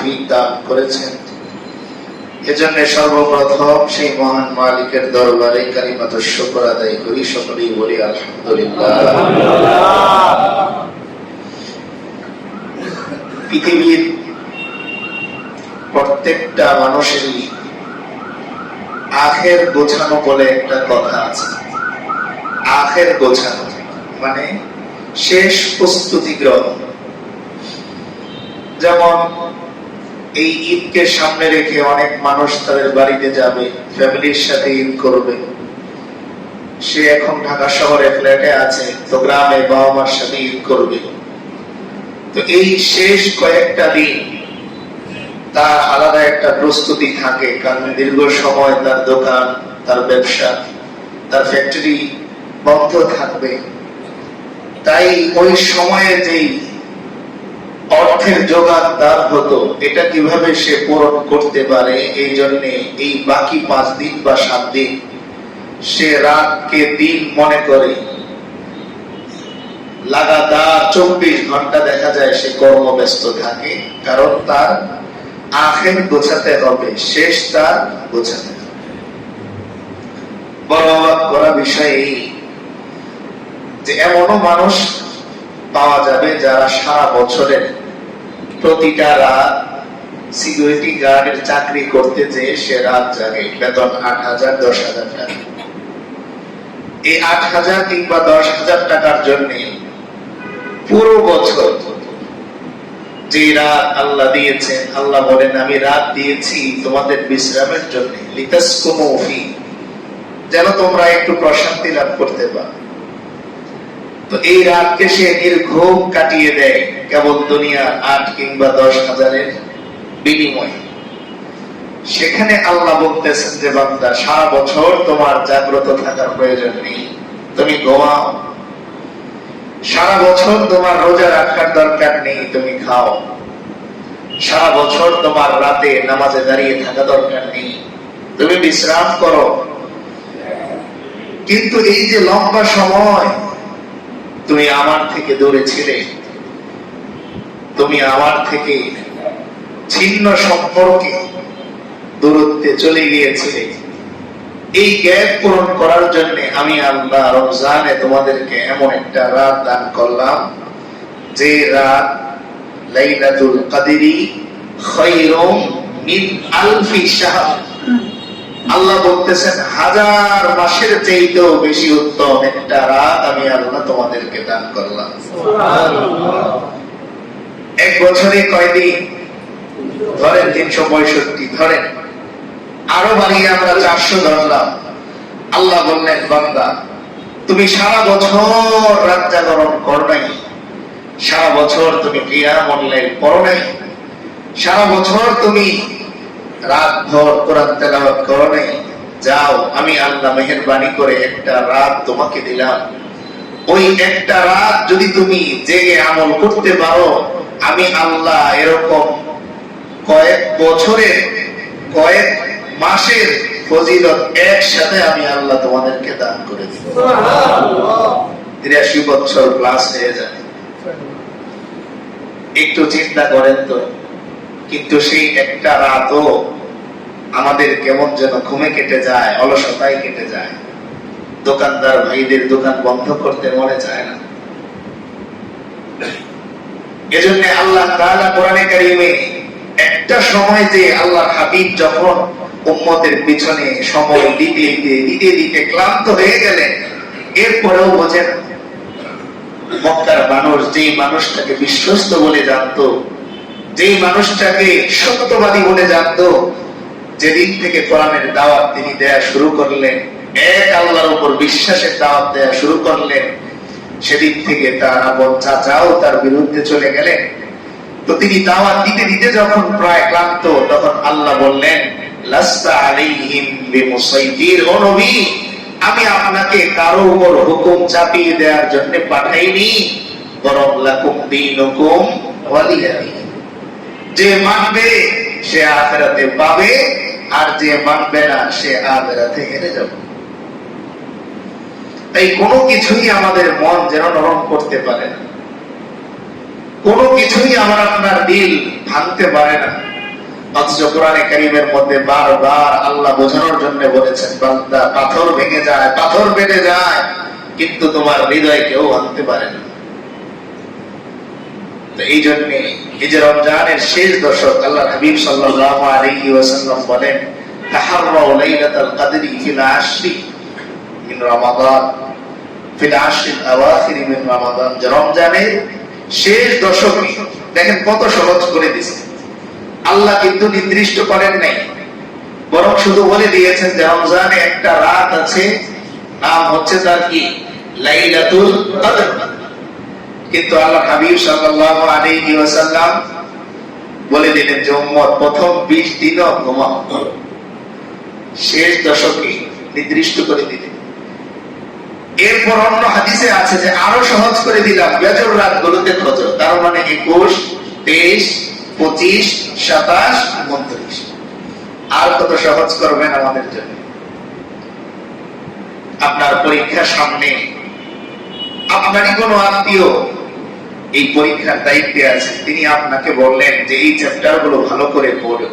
তৌফিক দান করেছেন। এজন্য সর্বপ্রথম সেই মহান মালিকের দরবারে কালিমাতুশ শুকর আদায় করি, সকলেই বলি আলহামদুলিল্লাহ। পৃথিবীর প্রত্যেকটা মানুষেরই আখের গোছানো বলে একটা কথা আছে। আখের গোছানো মানে শেষ প্রস্তুতি গ্রহণ। যেমন এই ঈদকে সামনে রেখে অনেক মানুষ তাদের বাড়িতে যাবে, ফ্যামিলির সাথে ঈদ করবে। সে এখন ঢাকা শহরে ফ্ল্যাটে আছে, তো গ্রামে বাবা মার সাথে ঈদ করবে। তো এই শেষ কয়েকটা দিন তার আলাদা একটা প্রস্তুতি থাকে, কারণ দীর্ঘ সময় তার দোকান, তার ব্যবসা, তার ফ্যাক্টরি বন্ধ থাকবে। তাই ওই সময়ে যেই অর্থের যোগান তার হতো, এটা কিভাবে সে পূরণ করতে পারে, এই জন্য এই বাকি 5 দিন বা 7 দিন সে রাতকে দিন মনে করে লাগাতার 24 ঘন্টা দেখা যায় সে কর্মব্যস্ত থাকে। কারণ তার আখের গোছাতে হবে, শেষ তার গোছাতে হবে। বড় অবাক করা বিষয় এই যে এমনও মানুষ পাওয়া যাবে যারা সারা বছরের প্রতিটা রাত সিকিউরিটি গার্ডের চাকরি করতে যেয়ে সে রাত জাগে, বেতন 8,000 10,000 টাকা। এই 8,000 কিংবা 10,000 টাকার জন্য পুরো বছর যে রাত আল্লাহ দিয়েছেন, আল্লাহ বলেন আমি রাত দিয়েছি তোমাদের বিশ্রামের জন্য, লিতাসকুনু ফি, যেন তোমরা একটু প্রশান্তি লাভ করতে পারো। তো এই রাতকে সে নির্ঘুম কাটিয়ে দেয় কেবল দুনিয়ার 8 কিংবা 10,000-এর বিনিময়ে। সেখানে আল্লাহ বলতেছেন যে বান্দা, সারা বছর তোমার জাগ্রত থাকার প্রয়োজন নেই, তুমি ঘুমাও। সারা বছর তোমার রোজা রাখার দরকার নেই, তুমি খাও। সারা বছর তোমার রাতে নামাজে দাঁড়িয়ে থাকা দরকার নেই, তুমি বিশ্রাম করো। কিন্তু এই যে লম্বা সময় তুমি আমার থেকে দূরে ছিলে, তুমি আমার থেকে ছিন্ন সম্পর্কে দূরত্বে চলে গিয়েছিলে, এই গ্যাপ পূরণ করার জন্য আমি আল্লাহ রমজানে তোমাদেরকে এমন একটা রাত দান করলাম যে রাত লাইলাতুল কদরি খায়রুম মিন আলফি শাহর। আল্লাহ বলতেছেন 1000 মাসের চাইতেও বেশি উত্তম একটা রাত আমি আল্লাহ তোমাদেরকে দান করলাম। সুবহানাল্লাহ। এক বছরে কয় দিন ধরেন? 365 ধরেন, আরো বাড়িয়ে আমরা 400 ধরলাম। আল্লাহ বললেন বান্দা, তুমি সারা বছর রাত জাগরণ করো নাই, সারা বছর তুমি কিয়ামুল লাইল পড়ো নাই, সারা বছর তুমি রাত ভর কোরআন তেলাওয়াত করো নাই। যাও, আমি আল্লাহ মেহেরবানি করে একটা রাত তোমাকে দিলাম। ওই একটা রাত যদি তুমি জেগে আমল করতে পারো, আমি আল্লাহ এরকম কয়েক বছরের, কয়েক মাসের ফজিলত একসাথে আমি আল্লাহ তোমাদেরকে দান করে দিব। সুবহানাল্লাহ। 83 বছর প্লাস হয়ে যায়। একটু চিন্তা করেন তো। কিন্তু সেই একটা রাতও আমাদের কেমন যেন ঘুমে কেটে যায়, অলসতায় কেটে যায়। দোকানদার ভাইদের দোকান বন্ধ করতে মনে চায় না। এজন্য আল্লাহ তাআলা কোরআনে কারীমে একটা সময় যে আল্লাহর হাবিব যখন উম্মতের পিছনে সময় দিতে দিতে দিতে ক্লান্ত হয়ে গেলেন, এরপরেও বোঝেন মক্কার মানুষ যেই মানুষটাকে বিশ্বস্ত বলে জানতো, যেই মানুষটাকে সত্যবাদী বলে জানতো, যেদিন থেকে কোরআনের দাওয়াত তিনি দেয়া শুরু করলেন, এক আল্লাহর উপর বিশ্বাসের দাওয়াত দেয়া শুরু করলেন, সেদিন থেকে তার আপন চাচাও তার বিরুদ্ধে চলে গেলেন। তো তিনি দাওয়াত দিতে দিতে যখন প্রায় ক্লান্ত, তখন আল্লাহ বললেন লাস্তা আলাইহিম বিমুসাইতির, ও নবী, আমি আপনাকে কারো উপর হুকুম চাপিয়ে দেওয়ার জন্য পাঠাইনি, বরং লাকুম দীনুকুম ওয়ালিয়া দীন। যে মানবে সে আখিরাতে পাবে, আর যে মানবে না সে আখিরাতে হেরে যাবে। তাই কোনো কিছুই আমাদের মন যেন নরম করতে পারে না, কোনো কিছুই আমার আপনার দিল ভাঙতে পারে না। অথচ কোরআনে কারীমের মধ্যে বারবার আল্লাহ বোঝানোর জন্য বলেছেন, বান্দা পাথর ভেঙে যায়, পাথর বেড়ে যায়, কিন্তু তোমার হৃদয় কেউ আনতে পারে না। তো এই জন্য এই যে রমজানের শেষ দশক, আল্লাহ হাবিব সাল্লাল্লাহু আলাইহি ওয়াসাল্লাম বলেন, তাহাররাউ লাইলাতাল কদরি ফিল আশরি মিন রমাদান, ফিল আশরিল আওয়াখির মিন রমাদান। যে রমজানের শেষ দশকে দেখেন কত সহজ করে দিয়েছে আল্লাহ, কিন্তু নির্দিষ্ট করেন নাই, বরং শুধু বলে দিয়েছেন যে রমজানে একটা রাত আছে, নাম হচ্ছে তার কি, লাইলাতুল কদর। কিন্তু আল্লাহ হাবিব সাল্লাল্লাহু আলাইহি ওয়াসাল্লাম বলে দিলেন যে উম্মত প্রথম 20 দিনও ঘুমাও, শেষ দশকে নির্দিষ্ট করে দিলেন। এরপর অন্য হাদিসে আছে যে আরো সহজ করে দিলাম, বেজর রাতগুলোতে খোঁজো, তার মানে 21, 23, 25, 27, 29। আর কত সহজ করবেন আমাদের জন্য। আপনার পরীক্ষার সামনে, আপনারই কোনো আত্মীয় এই পরীক্ষার দায়িত্বে আছে, তিনি আপনাকে বললেন যে এই চ্যাপ্টার গুলো ভালো করে পড়ো।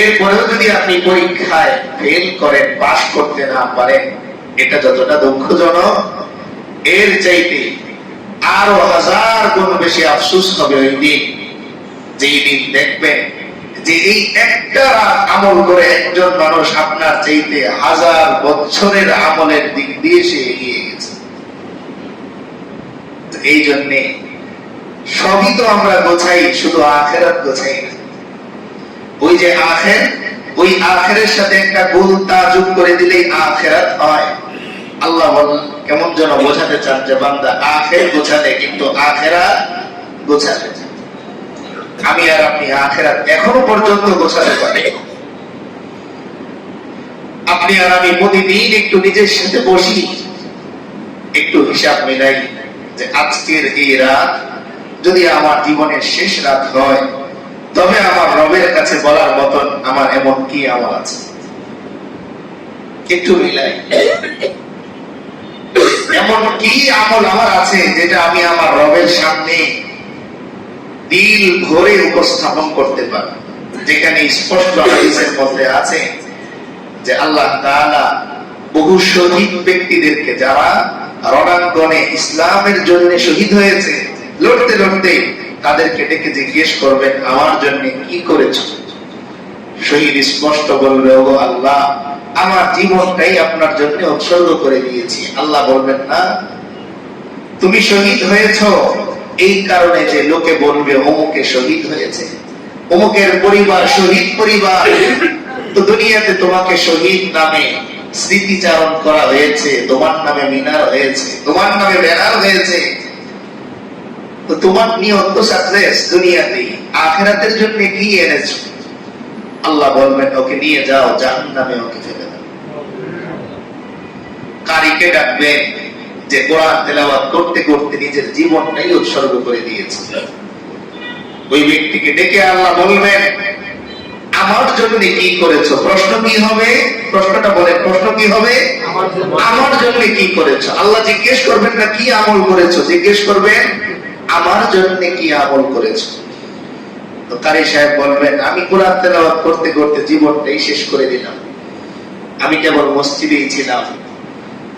এরপরেও যদি আপনি পরীক্ষায় ফেল করেন, পাশ করতে না পারেন, এটা যতটা দুঃখজনক, এর চাইতে আরো 1000 গুণ বেশি আফসোস হবে ওই দিন, যেই দিন দেখবেন যে এই একটা আমল করে একজন মানুষ আপনার চাইতে 1000 বছরের আমলের দিক দিয়ে সে এগিয়ে গেছে। এই জন্যে সবই তো আমরা গোছাই, শুধু আখিরাত গোছাই না। ওই যে আখির, ওই আখিরের সাথে একটা গুণ তা যোগ করে দিলেই আখিরাত হয়। আল্লাহ কেমন যেন বোঝাতে চান যে বান্দা আখির গোছালে, কিন্তু আখিরাত গোছাতে চান। আমি আর আপনি আখিরাত এখনো পর্যন্ত গোছাতে পারি। আপনি আর আমি প্রতিদিন একটু নিজের সাথে বসি, একটু হিসাব মিলাই যে আজকের এই রাত যদি আমার জীবনের শেষ রাত হয়, তবে আমার রবের কাছে বলার মতন আমার এমন কি আমল আছে, একটু মিলাই। এমন কি আমল আমার আছে যেটা আমি আমার রবের সামনে দিল ভরে উপস্থাপন করতে পারি, যেখানে স্পষ্ট হাদিসের মধ্যে আছে যে আল্লাহ তাআলা বহু শহীদ ব্যক্তিদেরকে, যারা রণাঙ্গনে ইসলামের জন্য শহীদ হয়েছে, লড়তে লড়তে, তাদেরকে ডেকে জিজ্ঞেস করবেন আমার জন্য কি করেছো। শহীদ স্পষ্ট বলবে, ও আল্লাহ, আমার জীবনটাই আপনার জন্য উৎসর্গ করে দিয়েছি। আল্লাহ বলবেন, না, তুমি শহীদ হয়েছো এই কারণে যে লোকে বলবে অমুকে শহীদ হয়েছে, অমুকের পরিবার শহীদ পরিবার, তো দুনিয়াতে তোমাকে শহীদ নামে স্মৃতিচারণ করা হয়েছে, তোমার নামে মিনার হয়েছে, তোমার নামে ব্যানার হয়েছে, তো তোমার নিয়ত তো সাকসেস দুনিয়াতেই, আখিরাতের জন্য কি এনেছো? আল্লাহ বলবেন, ওকে নিয়ে যাও জাহান্নামে, ওকে ফেলে দাও। কারীকে ডাকবেন যে কোরআন তেলাওয়াত করতে করতে নিজের জীবনটাই উৎসর্গ করে দিয়েছে, ওই ব্যক্তিকে ডেকে আল্লাহ বলবেন, আমার জন্য কি করেছো? প্রশ্ন কি হবে? প্রশ্নটা বলে, প্রশ্ন কি হবে? আমার জন্য কি করেছো? আল্লাহ জিজ্ঞেস করবেন না কি আমল করেছো, জিজ্ঞেস করবেন আমার জন্য কি আমল করেছো। তো কারী সাহেব বলবেন, আমি কোরআন তেলাওয়াত করতে করতে জীবনটাই শেষ করে দিলাম, আমি কেবল মসজিদেই ছিলাম,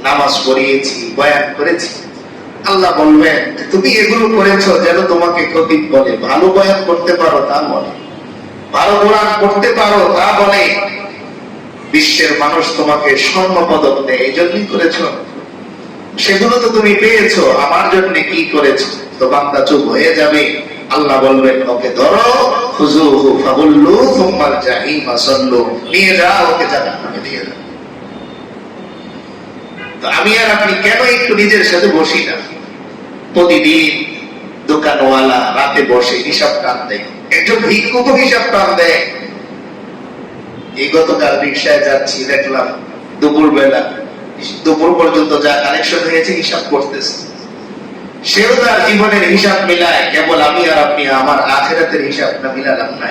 নামাজ পড়িয়েছি, বয়ান করেছি। আল্লাহ বলবেন, তুমি এগুলো করেছো যেন তোমাকে খতিব বলে, ভালো বয়ান করতে পারো তা বলে, ভালো কোরআন পড়তে পারো তা বলে, বিশ্বের মানুষ তোমাকে স্বর্ণ পদক দেয়, এই জন্যই করেছো। সেগুলো তো তুমি পেয়েছো, আমার জন্য কি করেছো? তো বান্দা চুপ হয়ে যাবে। আল্লাহ বলবেন, ওকে ধরো, খুযুহু ফাগুল্লু সুম্মাল জাহিমা সাল্লু, নিয়ে যাও, ওকে জাহান্নামে দিয়ে দাও। তো আমি আর আপনি কেন একটু নিজের সাথে বসি না? প্রতিদিন দোকানওয়ালা রাতে বসে হিসাব টান দেয়, একজন ভিক্ষুক হিসাব টান দেয়। এই গতকাল রিক্সায় যাচ্ছি, দেখলাম দুপুর পর্যন্ত যা কালেকশন হয়েছে হিসাব করতেছে। সেও তার জীবনের হিসাব মিলায়, কেবল আমি আর আপনি আমার আখিরাতের হিসাবটা মিলালাম না।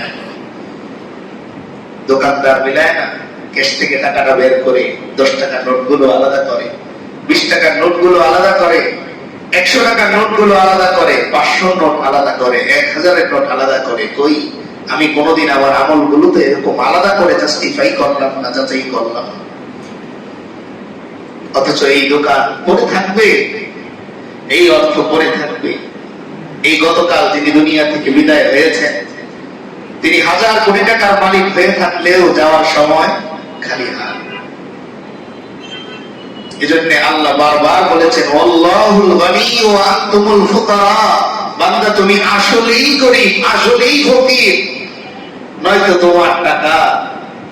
দোকানদার মিলায় না, ক্যাশ থেকে টাকাটা বের করে 10 টাকার নোটগুলো আলাদা করে, 20 টাকার নোটগুলো আলাদা করে, 100 টাকার নোটগুলো আলাদা করে, 500 নোট আলাদা করে, 1000 এর নোট আলাদা করে। কই আমি কোনোদিন আমার আমলগুলোতে এরকম আলাদা করে জাস্টিফাই করলাম না, যাচাই করলাম না। অথচ এই দোকান পড়ে থাকবে, এই অর্থ পড়ে থাকবে। এই গতকাল যিনি দুনিয়া থেকে বিদায় হয়েছেন, তিনি হাজার কোটি টাকার মালিক হয়ে থাকলেও যাওয়ার সময় খালি হাত। এজন্য আল্লাহ বারবার বলেছেন, আল্লাহুল গনি ওয়া আনতুমুল ফুকারা। বান্দা তুমি আসলেই গরীব, আসলেই ফকির, নয়তো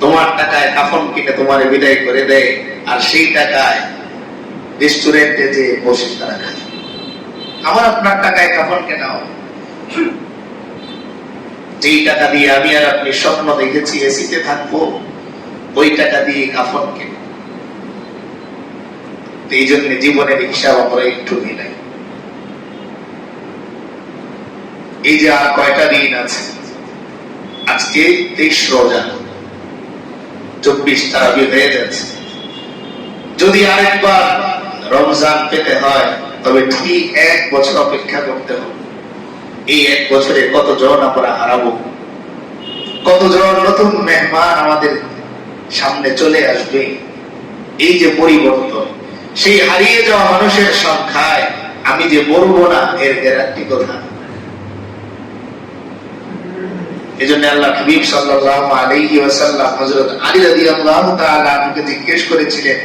তোমার টাকায় কাফন কিনে তোমারে বিদায় করে দেয়, আর সেই টাকায় রেস্টুরেন্টে যে বসে তারা খায়। আমার আপনার টাকায় কাফন কেনা হবে। যেই টাকা দিয়ে আমি আর আপনি স্বপ্ন দেখেছি এসিতে থাকবো, ওই টাকা দিয়ে কাফন কেনে। এই জন্য জীবনের হিসাব আমরা একটু মিলাই। এই যে আর কয়টা দিন আছে, আজকে 23 রোজা, 24 তারাবি হয়ে যাচ্ছে। যদি আরেকবার রমজান পেতে হয় তবে ঠিক 1 বছর অপেক্ষা করতে হবে। এই 1 বছরে কতজন আমরা হারাবো, কতজন নতুন মেহমান আমাদের সামনে চলে আসবে। এই যে পরিবর্তন, সেই হারিয়ে যাওয়া মানুষের সংখ্যায় আমি যে মরবো না এর গ্যারান্টি কোথায়? এজন্য আল্লাহ হাবিব সাল্লাল্লাহু আলাইহি ওয়াসাল্লাম হযরত আলী রাদিয়াল্লাহু তাআলা আনহুকে জিজ্ঞেস করেছিলেন,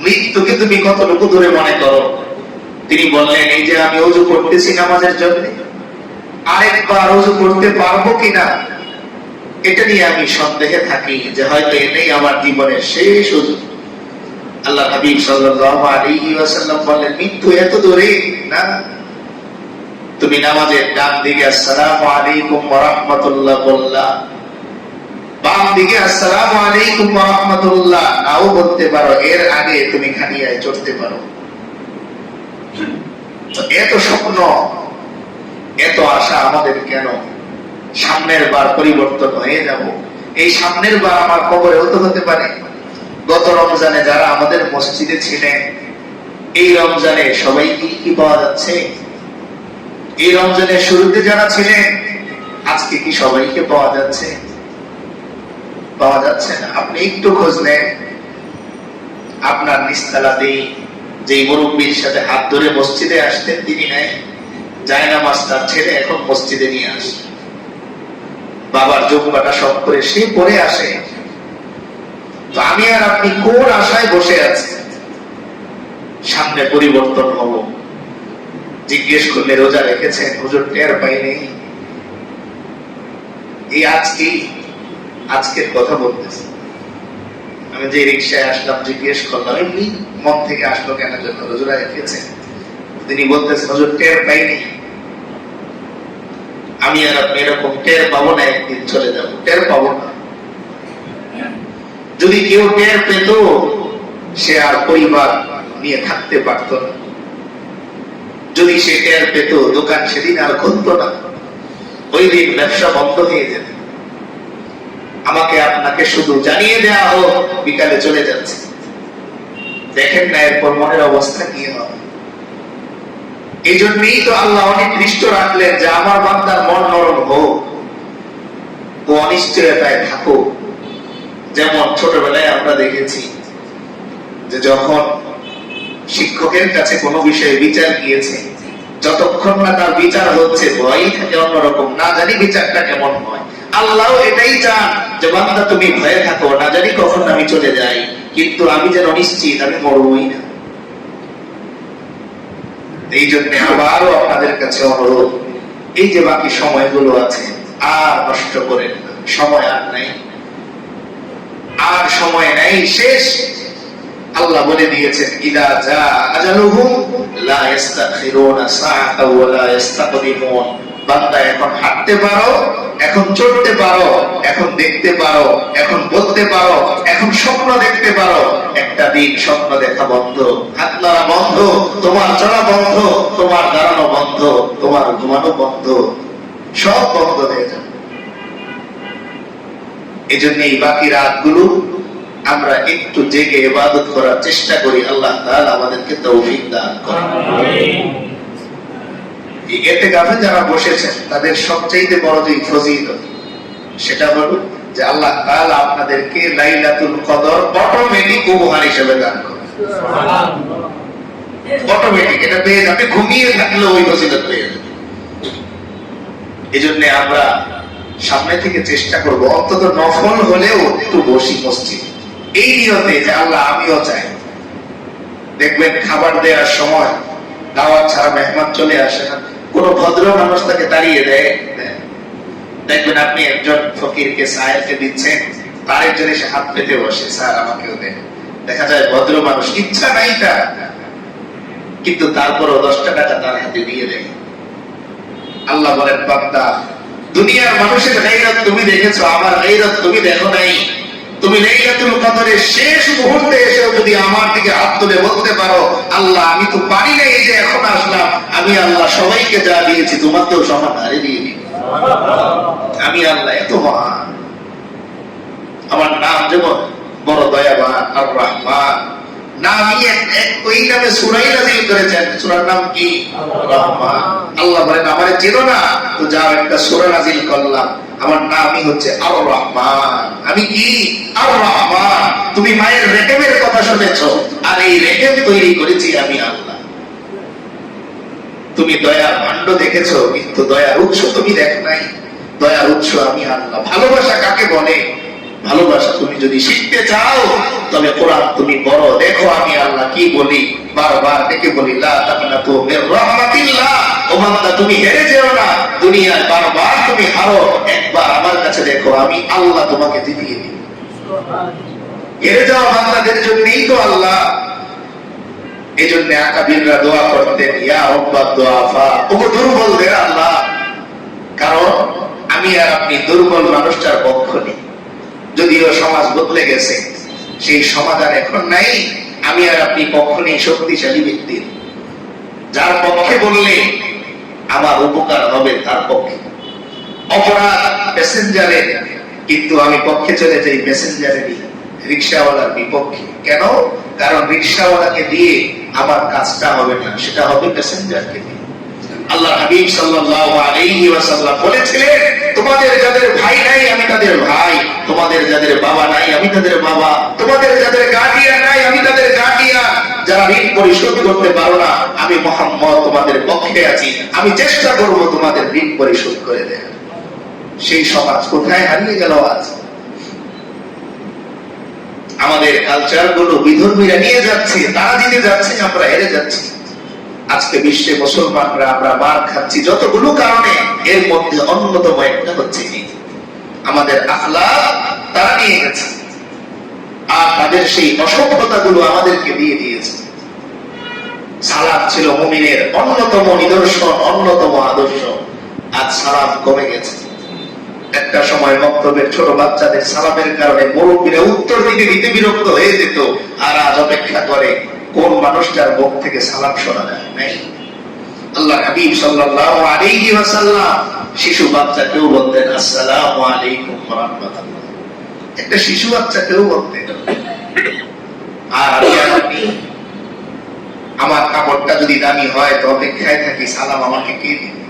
মৃত্যুকে তুমি কতটুকু দূরে মনে করো? তিনি বললেন, এই যে আমি ওযু করতেছি নামাজের জন্য, আরেকবার ওযু করতে পারবো কিনা এটা নিয়ে আমি সন্দেহে থাকি, যে হয়তো এটাই আমার জীবনের শেষ ওযু। আল্লাহ হাবিব সাল্লাল্লাহু আলাইহি ওয়াসাল্লাম বললেন, মৃত্যু এত দূরে না। তুমি নামাজের ডান দিকে আসসালামু আলাইকুম ওয়া রাহমাতুল্লাহ বললা, বাম দিকে আসসালামু আলাইকুম ওয়া রাহমাতুল্লাহ নাও বলতে পারো, এর আগে তুমি খানিয়ায় চড়তে পারো। এত স্বপ্ন, এত আশা আমাদের কেন? সামনের বার পরিবর্তন হয়ে যাব। এই সামনের বার আমার কবরেও তো হতে পারে। গত রমজানে যারা আমাদের মসজিদে ছিলেন, এই রমজানে সবাই কি পাওয়া যাচ্ছে? এই রমজানের শুরুতে যারা ছিলেন, আজকে কি সবাইকে পাওয়া যাচ্ছে? পাওয়া যাচ্ছে না। আপনি একটু খোঁজ নেন, আপনার নিস্তালাতে যে মুরব্বীর সাথে হাত ধরে মসজিদে আসতেন তিনি নাই, জায়নামাজ তার ছেলে এখন মসজিদে নিয়ে আসে, বাবার জুব্বাটা সব করে সে পরে আসে। তো আমি আর আপনি কোন আশায় বসে আছি সামনে পরিবর্তন হব? জিজ্ঞেস করলে রোজা রেখেছেন, হুজুর টের পাই নেই। এই আজকের কথা বলতেছি। আমি যে রিক্সায় আসলাম, জিজ্ঞেস করলাম, এমনি মন থেকে আসলো কেন জন্য রোজা রেখেছেন? তিনি বলতেছেন, হুজুর টের পাই নেই। আমি আর আপনি এরকম টের পাবো না, একদিন চলে যাবো, টের পাবো না। যদি কেউ টের পেত, সে আর পরিবার নিয়ে থাকতে পারত না। যদি সে টের পেত, দোকান সেদিন আর খুলতো না, ওই দিন ব্যবসা বন্ধ হয়ে যেত। আমাকে আপনাকে শুধু জানিয়ে দেওয়া হোক বিকালে চলে যাচ্ছে, দেখেন না এরপর মনের অবস্থা কি হবে। এই জন্যই তো আল্লাহ অনেক দৃষ্ট রাখলেন যে আমার বান্দার মন নরম হোক, ও অনিশ্চয়তায় থাকুক। যেমন ছোটবেলায় আমরা দেখেছি যে যখন শিক্ষকের কাছে কোনো বিষয়ে বিচার গিয়েছে, যতক্ষণ না তার বিচার হচ্ছে ভয়ই থাকে অন্যরকম, না জানি বিচারটা কেমন হয়। আল্লাহ এটাই চান যে বান্দা তুমি ভয়ে থাকো, না জানি কখন আমি চলে যাই, কিন্তু আমি যেন নিশ্চিত আমি মরবই না। এই জন্য আবারও আপনাদের কাছে অনুরোধ, এই যে বাকি সময়গুলো আছে আর নষ্ট করেন না। সময় আর নাই, আর সময় নাই, শেষ। আল্লাহ বলে দিয়েছেন, ইদা জা আজালুহুম লা ইস্তাখিরুনা সাআতাও ওয়া লা ইস্তাকদিমুন। বান্দা এখন হাঁটতে পারো, এখন চলতে পারো, এখন দেখতে পারো, এখন বলতে পারো, এখন স্বপ্ন দেখতে পারো। একটা দিন স্বপ্ন দেখা বন্ধ, হাত নাড়া বন্ধ, তোমার চলা বন্ধ, তোমার দাঁড়ানো বন্ধ, তোমার ঘুমানো বন্ধ, সব বন্ধ হয়ে যাবে। এই জন্য এই বাকি রাতগুলো আমরা একটু জেগে ইবাদত করার চেষ্টা করি। আল্লাহ তাআলা আমাদেরকে তৌফিক দান করেন। এই ইতিকাফে যারা বসেছেন তাদের সবচেয়ে বড় যে ফজিলত, সেটা হলো যে আল্লাহ তাআলা আপনাদেরকে লাইলাতুল কদর অটোমেটিক উপহার হিসেবে দান করেন। অটোমেটিক এটা পেয়ে যাবে, ঘুমিয়ে থাকলেও ওই ফজিলত পেয়ে যাবে। এই জন্য আমরা সামনে থেকে চেষ্টা করব অন্তত নফল হলেও একটু বসি মসজিদ, এই নিয়তে যে আল্লাহ আমিও চাই। দেখবেন খাবার দেওয়ার সময় দাওয়াত ছাড়া মেহমান চলে আসে না, কোন ভদ্র মানুষ তাকে দাঁড়িয়ে দেয়। দেখবেন আপনি একজন ফকিরকে সাহেবকে দিচ্ছেন, তার একজন এসে হাত পেতে বসে, স্যার আমাকেও দেন। দেখা যায় ভদ্র মানুষ, ইচ্ছা নাই তার, কিন্তু তারপরও 10 টাকা তার হাতে দিয়ে দেয়। আল্লাহ বলেন, বান্দা দুনিয়ার মানুষের গায়রত তুমি দেখেছো, আমার গায়রত তুমি দেখো নাই। তুমি লাইলাতুল কদরের শেষ মুহূর্তে এসেও যদি আমার দিকে হাত তুলে বলতে পারো, আল্লাহ আমি তো পারি না, এই যে এখন আসলাম, আমি আল্লাহ সবাইকে যা দিয়েছি তোমাকেও সমান হারে দিয়ে দিই। আমি আল্লাহ এত মহান, আমার নাম যেমন বড় দয়াবান আর রহমান। নামই ওই নামে সূরাই নাযিল করেছেন, সূরার নাম কি? রহমান। আল্লাহ বলেন আমারে চেনো না, তো যাও একটা সূরা নাযিল করলাম, আমার নামই হচ্ছে আর রহমান। আমি কি? আর রহমান। তুমি মায়ের রেহেমের কথা শুনেছো, আর এই রেহেম তৈরি করেছি আমি আল্লাহ। তুমি দয়ার ভাণ্ড দেখেছো, কিন্তু দয়ার উৎস তুমি দেখো নাই। দয়ার উৎস আমি আল্লাহ। ভালোবাসা কাকে বলে? ভালোবাসা তুমি যদি শিখতে চাও, তবে কোরআন তুমি পড়ো, দেখো আমি আল্লাহ কি বলি। বারবার ডেকে বলি, লা তাকনাতু মির রাহমাতিল্লাহ। ও বান্দা তুমি হেরে যেও না, দুনিয়ায় বারবার তুমি হারো, একবার আমার কাছে দেখো, আমি আল্লাহ তোমাকে জিতিয়ে দিই। হেরে যাওয়া বান্দাদের জন্যই তো আল্লাহ। এই জন্য আকাবিররা দোয়া করতেন, ইয়া রব্বাদ দুআফা, ওগো দুর্বলদের আল্লাহ। কারণ আমি আর আপনি দুর্বল মানুষটার পক্ষ নেই। যদিও সমাজ বদলে গেছে, সেই সমাধান এখন নাই। আমি আর আপনি পক্ষ নেই শক্তিশালী ব্যক্তির, যার পক্ষে বললে আমার উপকার হবে তার পক্ষে। অপরাধ প্যাসেঞ্জারের, কিন্তু আমি পক্ষে চলে যাই প্যাসেঞ্জারেরই, রিক্সাওয়ালার বিপক্ষে। কেন? কারণ রিক্সাওয়ালাকে দিয়ে আমার কাজটা হবে না, সেটা হবে প্যাসেঞ্জারকে দিয়ে। আল্লাহ হাবিব সাল্লাল্লাহু আলাইহি ওয়াসাল্লাম বলেছিলেন, তোমাদের যাদের ভাই নাই আমি তাদের ভাই, তোমাদের যাদের বাবা নাই আমি তাদের বাবা, তোমাদের যাদের গার্ডিয়ান নাই আমি তাদের গার্ডিয়ান। যারা ঋণ পরিশোধ করতে পারো না, আমি মুহাম্মদ তোমাদের পক্ষে আছি, আমি চেষ্টা করব তোমাদের ঋণ পরিশোধ করে দেওয়ার। সেই সমাজ কোথায় হারিয়ে গেল আজ? আমাদের কালচার গুলো বিধর্মীরা নিয়ে যাচ্ছে, তারা দিতে যাচ্ছে, আমরা হেরে যাচ্ছি। আজকে বিশ্বে মুসলমানরা আমরা মার খাচ্ছি যতগুলো কারণে, এর মধ্যে অন্যতম একটা হচ্ছে আমাদের আখলাক তারা নিয়ে গেছে, আর তাদের সেই অসভ্যতা গুলো আমাদেরকে দিয়ে দিয়েছে। সালাম ছিল মুমিনের অন্যতম নিদর্শন, অন্যতম আদর্শ। আজ সালাম কমে গেছে। একটা সময় মক্তবের ছোট বাচ্চাদের সালামের কারণে মুরব্বীরা উত্তর দিতে দিতে বিরক্ত হয়ে যেত, আর আজ অপেক্ষা করে কোন মানুষটার মুখ থেকে সালাম শোনা যায় নাই। আল্লাহ হাবিব সাল্লাল্লাহু আলাইহি ওয়াসাল্লাম শিশু বাচ্চাকেও বলতেন, আসসালামু আলাইকুম ওয়া রাহমাতুল্লাহ। একটা শিশু বাচ্চাকেও বলতেন। আর আমি আমার কাপড়টা যদি দামি হয় তো অপেক্ষায় থাকি, সালাম আমাকে কে দিবে?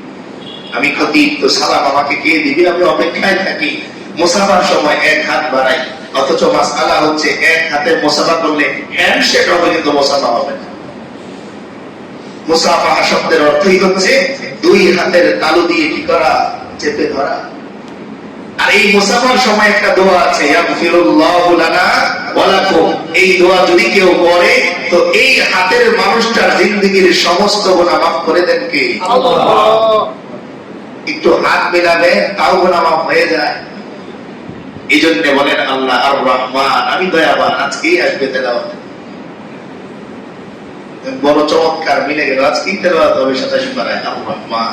আমি খতিব, তো সালাম আমাকে কে দিবে? আমি অপেক্ষায় থাকি। মুসাফার সময় এক হাত বাড়াই, অথচ মাসআলা হচ্ছে এক হাতে মুসাফা করলে হ্যান্ডশেক হবে, কিন্তু মুসাফা হবে না। মুসাফা শব্দের অর্থই হচ্ছে দুই হাতের তালু দিয়ে কি করা? চেপে ধরা। আর এই মুসাফার সময় একটা দোয়া আছে, ইয়াগফিরুল্লাহু লানা ওয়া লাকুম। এই দোয়া যদি কেউ পড়ে, তো এই হাতের মানুষটার জিন্দেগীর সমস্ত গুনাহ মাফ করে দেন কে? আল্লাহ। একটু হাত মেলাবে, তাও গুনাহ মাফ হয়ে যায়। এই জন্য বলেন আল্লাহ আর রহমান, আমি দয়াবান। আজকেই আসবে তেলাওয়াত, বড় চমৎকার মিলে গেল। আজকেই তেলাওয়াত হবে 27 পারায়। আর রহমান,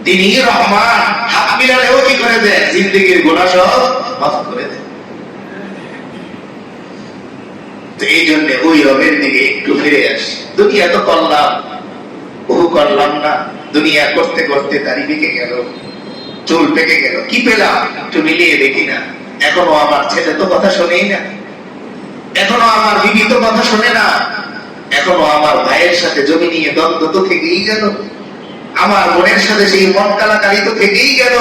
তিনি রহমান। হাত মিলালেও কি করে দেন? জিন্দেগীর গুনাহ সব মাফ করে দেন। তো এই জন্য ওই রবের দিকে একটু ফিরে আসি। দুনিয়া তো করলাম, বহু করলাম না। দুনিয়া করতে করতে দাড়ি পেকে গেল, চুল পেকে গেল, কি পেলাম? একটু মিলিয়ে দেখি না। এখনো আমার ছেলে তো কথা শোনেই না, এখনো আমার বিবি তো কথা শোনে না, এখনো আমার ভাইয়ের সাথে জমি নিয়ে দ্বন্দ্ব তো থেকেই গেল, আমার বোনের সাথে সেই মন কালাকালি তো থেকেই গেল।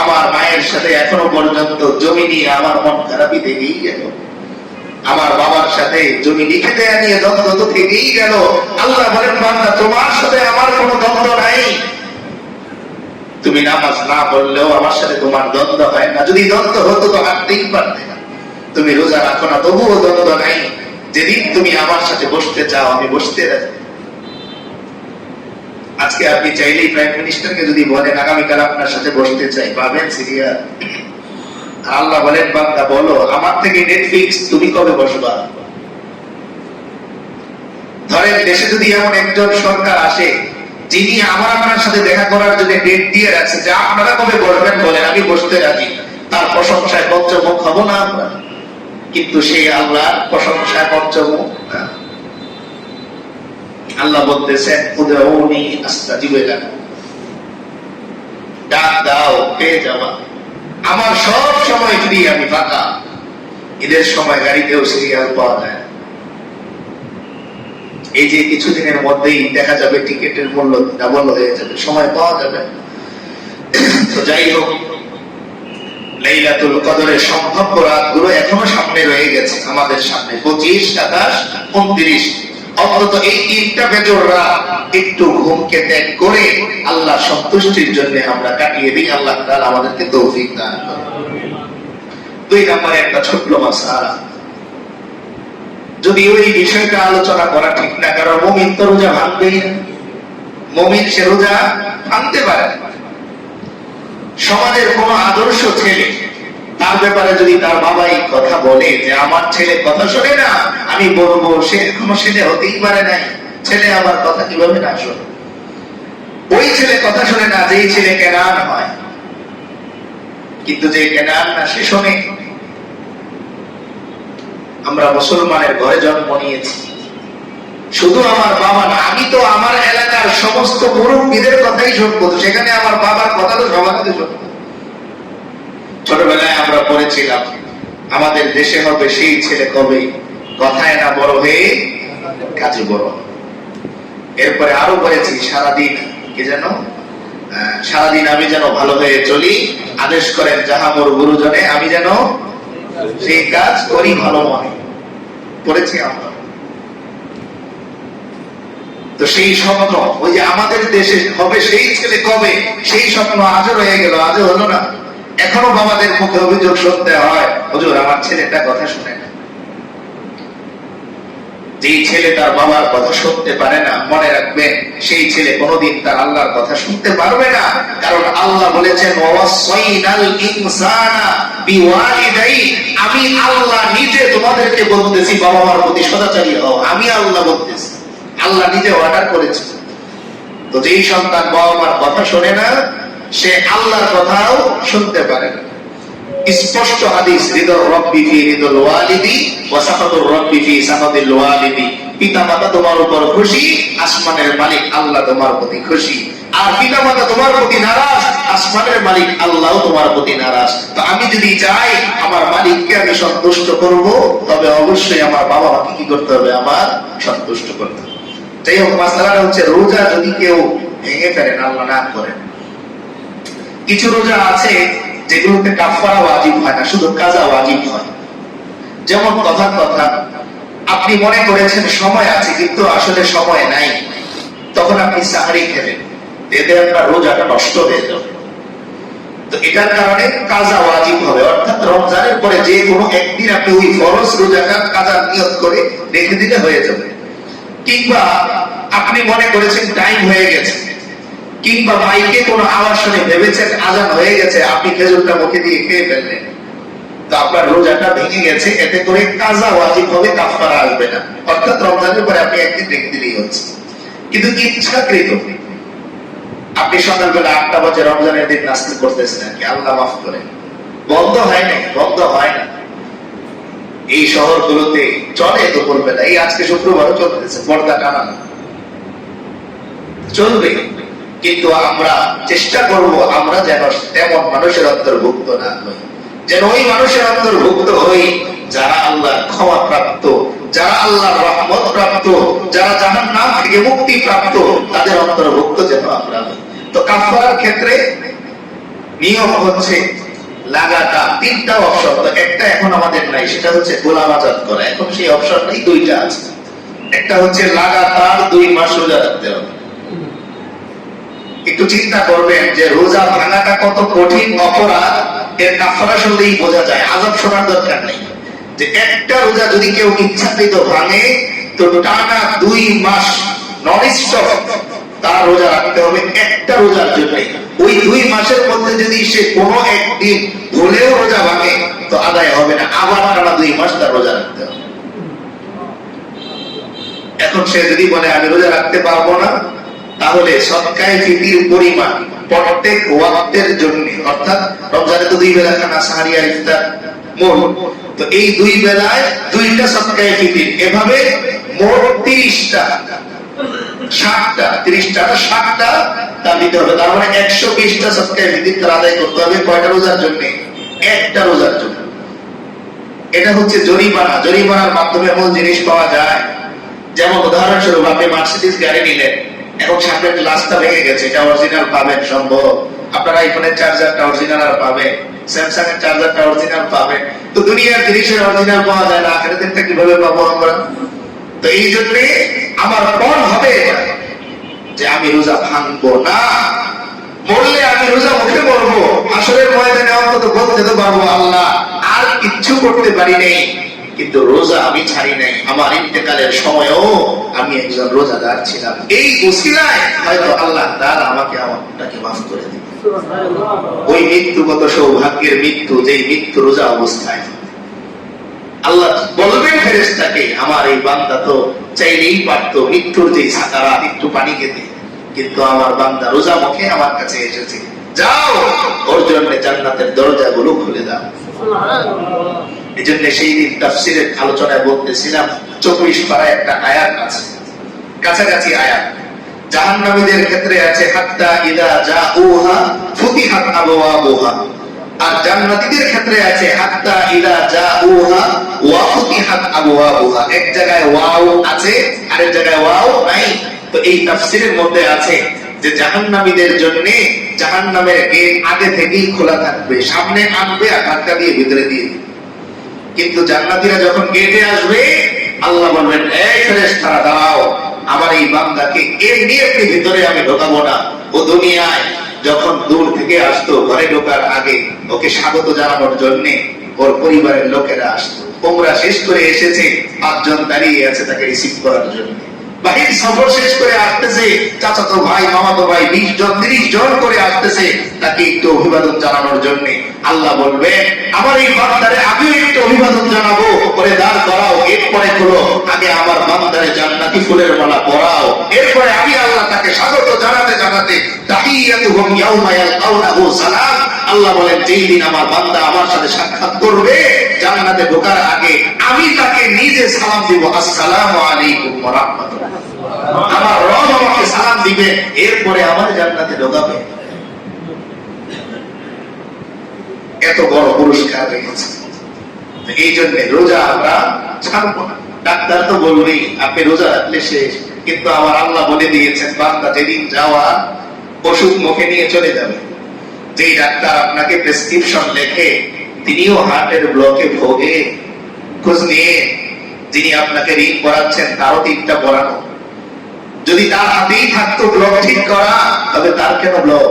আমার মায়ের সাথে এখনো পর্যন্ত জমি নিয়ে আমার মন খারাপই থেকেই গেল, আমার বাবার সাথে জমি লিখে দেয়া নিয়ে দ্বন্দ্ব তো থেকেই গেল। আল্লাহ বলেন বান্দা তোমার সাথে আমার কোনো দ্বন্দ্ব নাই, তুমি নামাজ না পড়লেও আমার সাথে তোমার দ্বন্দ্ব হয় না। যদি দ্বন্দ্ব হতো তো হাঁটতেই পারতে না। তুমি রোজা রাখো না, তবুও দ্বন্দ্ব নাই। যেদিন তুমি আমার সাথে বসতে চাও আমি বসতে রাজি। আজকে আপনি চাইলেই প্রাইম মিনিস্টারকে যদি বলেন আগামীকাল আপনার সাথে বসতে চাই, পাবেন সিরিয়া? আল্লাহ বলেন বান্দা বলো আমার থেকে নেটফ্লিক্স তুমি কবে বসবা? ধরেন দেশে যদি এমন একজন সরকার আসে যিনি আপনার সাথে দেখা করার জন্য ডেট দিয়ে রাখছে যে আপনারা কবে বসবেন বলেন, আমি বসতে রাজি। তার প্রশংসায় পঞ্চমুখ হব না আমরা? কিন্তু সেই আল্লাহর প্রশংসায় পঞ্চমুখ না। আল্লাহ বলতেছেন উদউনি আস্তাজিব লাকুম, ডাক দাও পেয়ে যাবা। আমার সব সময় ফ্রি, আমি ফাঁকা। ঈদের সময় গাড়িতেও সিরিয়াল পাওয়া যায়। এই যে কিছুদিনের মধ্যেই দেখা যাবে টিকিটের মূল্য ডাবল হয়ে যাবে, সময় পাওয়া যাবে। তো যাই হোক, লাইলাতুল কদরের সম্ভাব্য রাতগুলো এখনো সামনে রয়ে গেছে আমাদের সামনে, 25, 27, 29। অন্তত এই 3টা বেজর রাত একটু ঘুমকে ত্যাগ করে আল্লাহ সন্তুষ্টির জন্য আমরা কাটিয়ে দিই। আল্লাহ তাআলা আমাদেরকে তৌফিক দান করুন। 2 নম্বরে একটা ছোট্ট মাসআলা, যদি ওই বিষয়টা আলোচনা করা ঠিক না, কারণ মুমিন তো রোজা ভাঙবেই না। মুমিন সে রোজা ভাঙতে পারে না। সমাজের কোন আদর্শ ছেলে তার ব্যাপারে যদি তার বাবাই কথা বলে যে আমার ছেলে কথা শোনে না, আমি বলবো সে এখনো ছেলে হতেই পারে নাই। ছেলে আবার কথা কিভাবে না শোনে? ওই ছেলে কথা শোনে না যেই ছেলে কেনান হয়, কিন্তু যে কেনান না সে শোনে। আমরা মুসলমানের ঘরে জন্ম নিয়েছি, শুধু আমার বাবা না, আমি তো আমার এলাকার সমস্ত মুরব্বীদের কথাই শুনবো। সেখানে আমার বাবার কথা তো সবার কাছে শুনবো। ছোটবেলায় আমরা পড়েছিলাম আমাদের দেশে হবে সেই ছেলে কবে কথায় না বড় হয়ে কাজে বড়। এরপরে আরো পড়েছি সারাদিন কি যেন, সারাদিন আমি যেন ভালো হয়ে চলি, আদেশ করেন যাহা মোর গুরুজনে, আমি যেন সেই কাজ করি ভালো মনে। পড়েছি আমরা। তো সেই স্বপ্ন, ওই যে আমাদের দেশে হবে সেই ছেলে কবে, সেই স্বপ্ন আজও রয়ে গেল, আজও হলো না। এখনো বাবাদের মুখে অভিযোগ শুনতে হয়, হুজুর আমার ছেলেটা কথা শুনে না। যেই ছেলে তার বাবার কথা শুনতে পারে না, মনে রাখবেন সেই ছেলে কোনোদিন তার আল্লাহর কথা শুনতে পারবে না। কারণ আল্লাহ বলেছেন ওয়াসাইনাল ইনসানা বিওয়ালিদাই, আমি আল্লাহ নিজে তোমাদেরকে বলতেছি বাবা মার প্রতি সদাচারী হও। আমি আল্লাহ বলতেছি, আল্লাহ নিজে অর্ডার করেছে। তো যেই সন্তান বাবা মার কথা শোনে না, সে আল্লাহর কথাও শুনতে পারে না। স্পষ্ট হাদিস, রিদুর রাব্বি ফি রিদুল ওয়ালিদি ওয়া সাখাতুর রাব্বি ফি সাখাতিল ওয়ালিদি। পিতামাতা তোমার উপর খুশি, আসমানের মালিক আল্লাহ তোমার প্রতি খুশি। আর পিতামাতা তোমার প্রতি নারাজ, আসমানের মালিক আল্লাহও তোমার প্রতি নারাজ। তো আমি যদি চাই আমার মালিককে আমি সন্তুষ্ট করব, তবে অবশ্যই আমার বাবা মাকে কি করতে হবে? আমার সন্তুষ্ট করতে হবে। যাই হোক, মাসালাটা হচ্ছে রোজা যদি কেউ ভেঙে ফেলেন, আল্লাহ না করেন, কিছু রোজা আছে যেগুলোতে কাফারা ওয়াজিব হয় না, শুধু কাজা ওয়াজিব হয়। যেমন কথা আপনি মনে করেছেন সময় আছে, কিন্তু আসলে সময় নাই, তখন আপনি সাহারি খেলেন, এতে আপনার রোজাটা নষ্ট হয়ে যাবে। তো এটার কারণে কাজা ওয়াজিব হবে, অর্থাৎ রমজানের পরে যে কোনো একদিন আপনি ওই ফরজ রোজাটা কাজা নিয়ত করে রেখে দিলে হয়ে যাবে। কিংবা আপনি মনে করেছেন টাইম হয়ে গেছে, কিংবা মাইকে কোনো আওয়াজ শুনে ভেবেছেন আজান হয়ে গেছে, আপনি খেজুরটা মুখে দিয়ে খেয়ে ফেললেন, তো আপনার রোজাটা ভেঙে গেছে। এতে করে কাজা ওয়াজিব হবে, কাফারা আসবে না। অর্থাৎ রমজানের পরে আপনি একদিন রেখে দিলেই হচ্ছে। কিন্তু ইচ্ছাকৃত আপনি সকালবেলা 8টা বাজে রমজানের দিন নাস্তা করতেছেন আর কি, আল্লাহ মাফ করে, বন্ধ হয় না, বন্ধ হয় না। এই শহরগুলোতে চলে দুপুরবেলা, এই আজকে শুক্রবারও চলতেছে, পর্দা টানানো চলবে। কিন্তু আমরা চেষ্টা করব আমরা যেন তেমন মানুষের অন্তর্ভুক্ত না হই, যেন ওই মানুষের অন্তর্ভুক্ত হই যারা আল্লাহর ক্ষমা প্রাপ্ত, যারা আল্লাহর রহমত প্রাপ্ত, যারা জাহান্নাম থেকে মুক্তি প্রাপ্ত, তাদের অন্তর্ভুক্ত যেন আমরা হই। তো কাফারার ক্ষেত্রে নিয়ম হচ্ছে লাগাতার 3টা অপশন, তো একটা এখন আমাদের নাই, সেটা হচ্ছে গোলাম আজাদ করা। এখন সেই অপশন নাই, 2টা আছে। একটা হচ্ছে লাগাতার 2 মাস রোজা রাখতে হবে। একটু চিন্তা করবেন যে রোজা ভাঙাটা কত কঠিন অপরাধ, এর কাফারা শুনলেই বোঝা যায়। আযাব শোনার দরকার নেই। যে একটা রোজা যদি কেউ ইচ্ছাকৃত ভাঙে, তো টানা 2 মাস নন স্টপ তার রোজা রাখতে হবে একটা রোজার জন্যই। ওই 2 মাসের মধ্যে যদি সে কোনো একদিন ভুলেও রোজা ভাঙে, তো আদায় হবে না, আবার টানা 2 মাস তার রোজা রাখতে হবে। এখন সে যদি বলে আমি রোজা রাখতে পারবো না, তাহলে সদকায়ে ফিতির পরিমাণ প্রত্যেক ওয়াক্তের জন্য, অর্থাৎ রমজানে তো 2 বেলা খানা, সাহারি আর ইফতার মোট, তো এই 2 বেলায় 2টা সদকায়ে ফিতির, এভাবে মোট 30টা 60টা তা দিতে হবে। তার মানে 120টা সদকায়ে ফিতির তার আদায় করতে হবে। কয়টা রোজার জন্য? একটা রোজার জন্য। এটা হচ্ছে জরিমানা। জরিমানার মাধ্যমে এমন জিনিস পাওয়া যায়, যেমন উদাহরণস্বরূপ আপনি মার্সিডিজ গাড়ি নিলেন, এখন সামনের গ্লাসটা ভেঙে গেছে, এটা অরিজিনাল পাবেন সম্ভব। আপনার আইফোনের চার্জারটা অরিজিনাল আর পাবেন, স্যামসাং এর চার্জারটা অরিজিনাল পাবেন। তো দুনিয়ার জিনিসের অরিজিনাল পাওয়া যায় না, আখিরাতেরটা কিভাবে পাবো আমরা? তো এই জন্য আমার কোন হবে যে আমি রোজা ভাঙবো না। মরলে আমি রোজা মুখে মরবো, আসরের ময়দানে অন্তত বলতে তো পারবো আল্লাহ আর কিচ্ছু করতে পারি নাই, কিন্তু রোজা আমি ছাড়ি নাই। আমার ইন্তেকালের সময়ও আমি একজন রোজাদার ছিলাম। এই উসিলায় হয়তো আল্লাহ তাআলা আমাকে আমারটাকে মাফ করে দিবেন। ওই মৃত্যুগত সৌভাগ্যের মৃত্যু, যেই মৃত্যু রোজা অবস্থায়। আল্লাহ বলবেন ফেরেশতাকে, আমার এই বান্দা তো চাইলেই পারতো মৃত্যুর যে সাকারাত একটু পানি খেতে, কিন্তু আমার বান্দা রোজা মুখে আমার কাছে এসেছে, যাও ওর জন্য জান্নাতের দরজাগুলো খুলে দাও। এই জন্য সেই দিন তাফসীরের আলোচনায় বলতেছিলাম, 24 পারায় একটা আয়াত আছে, কাছাকাছি আয়াত। জাহান্নামীদের ক্ষেত্রে আছে হাত্তা ইদা জাউহা ফুতিহাত আবওয়াবুহা, আর জান্নাতীদের ক্ষেত্রে আছে হাত্তা ইদা জাউহা ওয়া ফুতিহাত আবওয়াবুহা। এক জায়গায় ওয়াও আছে, আরেক জায়গায় ওয়াও নাই। তো এই তাফসীরের মধ্যে আছে যে জাহান্নামীদের জন্য জাহান্নামের গেট আগে থেকেই খোলা থাকবে, সামনে আনবে আর ধাক্কা দিয়ে ভিতরে দিয়ে দিবে। কিন্তু জান্নাতীরা যখন গেটে আসবে, আল্লাহ বলবেন, এই ফেরেশতারা দাঁড়াও, আমার এই বান্দাকে এমনি এমনি ভিতরে আমি ঢোকাবো না। ও দুনিয়ায় যখন দূর থেকে আসতো, ঘরে ঢোকার আগে ওকে স্বাগত জানানোর জন্য ওর পরিবারের লোকেরা আসতো। ওমরা শেষ করে এসেছে, 5 জন দাঁড়িয়ে আছে তাকে রিসিভ করার জন্য। বাহির সফর শেষ করে আসতেছে, চাচাতো ভাই, মামাতো ভাই 20 জন 30 জন করে আসতেছে তাকে একটু অভিবাদন জানানোর জন্য। আল্লাহ বলবে, আমার এই বান্দারে আমিও একটু অভিবাদন জানাবো, পরে দাঁড় করাও, এরপরে হলো আগে আমার বান্দারে জান্নাতি ফুলের মালা পরাও, এরপরে আমি আল্লাহ তাকে স্বাগত জানাতে জানাতে তাহিয়াতুহুম ইয়াউমা ইয়ালকাউনাহু সালাম। আল্লাহ বলেন, যেই দিন আমার বান্দা আমার সাথে সাক্ষাৎ করবে জান্নাতে ঢোকার আগে, আমি তাকে নিজে সালাম দিব, আসসালামু আলাইকুম ওয়া রাহমাতুল্লাহ। আমার রব আমাকে সালাম দিবে, এরপরে আমার জান্নাতে ঢোকাবে। এত বড় পুরস্কার রেখেছে। এই জন্য রোজা আমরা ছাড়বো না। ডাক্তার তো বলবেই আপনি রোজা রাখলে শেষ, কিন্তু আমার আল্লাহ বলে দিয়েছেন, বান্দা যেদিন যাওয়া ওষুধ মুখে নিয়ে চলে যাবে। যেই ডাক্তার আপনাকে প্রেসক্রিপশন লেখে, তিনিও হার্টের ব্লকে ভোগে, খোঁজ নিয়ে যিনি আপনাকে ঋণ করাচ্ছেন তারও 3টা পড়ানো। যদি তার হাতেই থাকতো ব্লক ঠিক করা, তবে তার কেন ব্লক?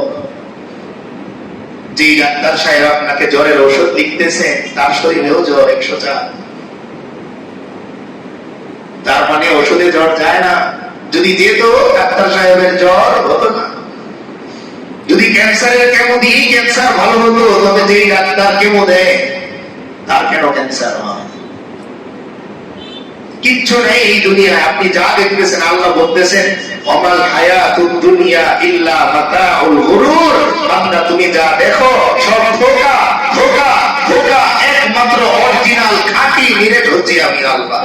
যে ডাক্তার সাহেব আপনাকে জ্বরের ওষুধ লিখতেছে, তার শরীরেও জ্বর 104। তার মানে ওষুধে জ্বর যায় না। যদি যেত, ডাক্তার সাহেবের জ্বর হতো না। যদি ক্যান্সারের কেমো দিয়ে ক্যান্সার ভালো হতো, তবে যে ডাক্তার কেমো দেয় তার কেন ক্যান্সার হয়? কিচ্ছু নেই এই দুনিয়ায়। আপনি যা দেখতেছেন, আল্লাহ বলতেছেন, ওয়ামাল হায়াতুদ দুনিয়া ইল্লা মাতাউল গুরুর। বান্দা তুমি যা দেখো সব ধোঁকা, ধোঁকা, ধোঁকা। একমাত্র অরিজিনাল খাঁটি নিরেট হচ্ছে আমি আল্লাহ।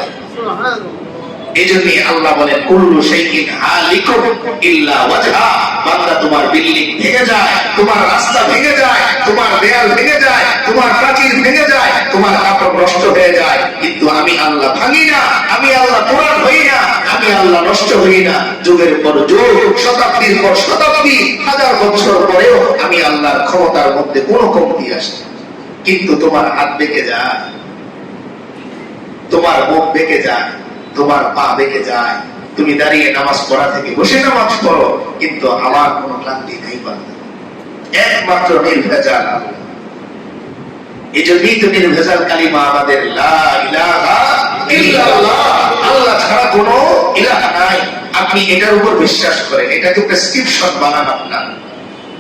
এজন্যই আল্লাহ বলেন, কুল্লু শাইইন হালিকুন ইল্লা ওয়াজহা। বান্দা তোমার বিল্ডিং ভেঙে যায়, তোমার রাস্তা ভেঙে যায়, তোমার দেয়াল ভেঙে যায়, তোমার প্রাচীর ভেঙে যায়, তোমার কাপড় নষ্ট হয়ে যায়, কিন্তু আমি আল্লাহ ভাঙি না, আমি আল্লাহ পুরান হই না, আমি আমি আল্লাহ নষ্ট হই না। যুগের পর যুগ, শতাব্দীর পর শতাব্দী, হাজার বছর পরেও আমি আল্লাহর ক্ষমতার মধ্যে কোনো কমতি আসে। কিন্তু তোমার হাত বেঁকে যায়, তোমার মুখ বেঁকে যায়, তোমার পা বেঁকে যায়, তুমি দাঁড়িয়ে নামাজ পড়া থেকে বসে নামাজ পড়ো, কিন্তু আমার কোনো ক্লান্তি নেই বান্দা। একমাত্র নির্ভেজাল আল্লাহ। এই জন্যই তো নির্ভেজাল কালিমা আমাদের, লা ইলাহা ইল্লাল্লাহ, আল্লাহ ছাড়া কোনো ইলাহ নাই। আপনি এটার উপর বিশ্বাস করেন, এটাকে প্রেসক্রিপশন বানান আপনার।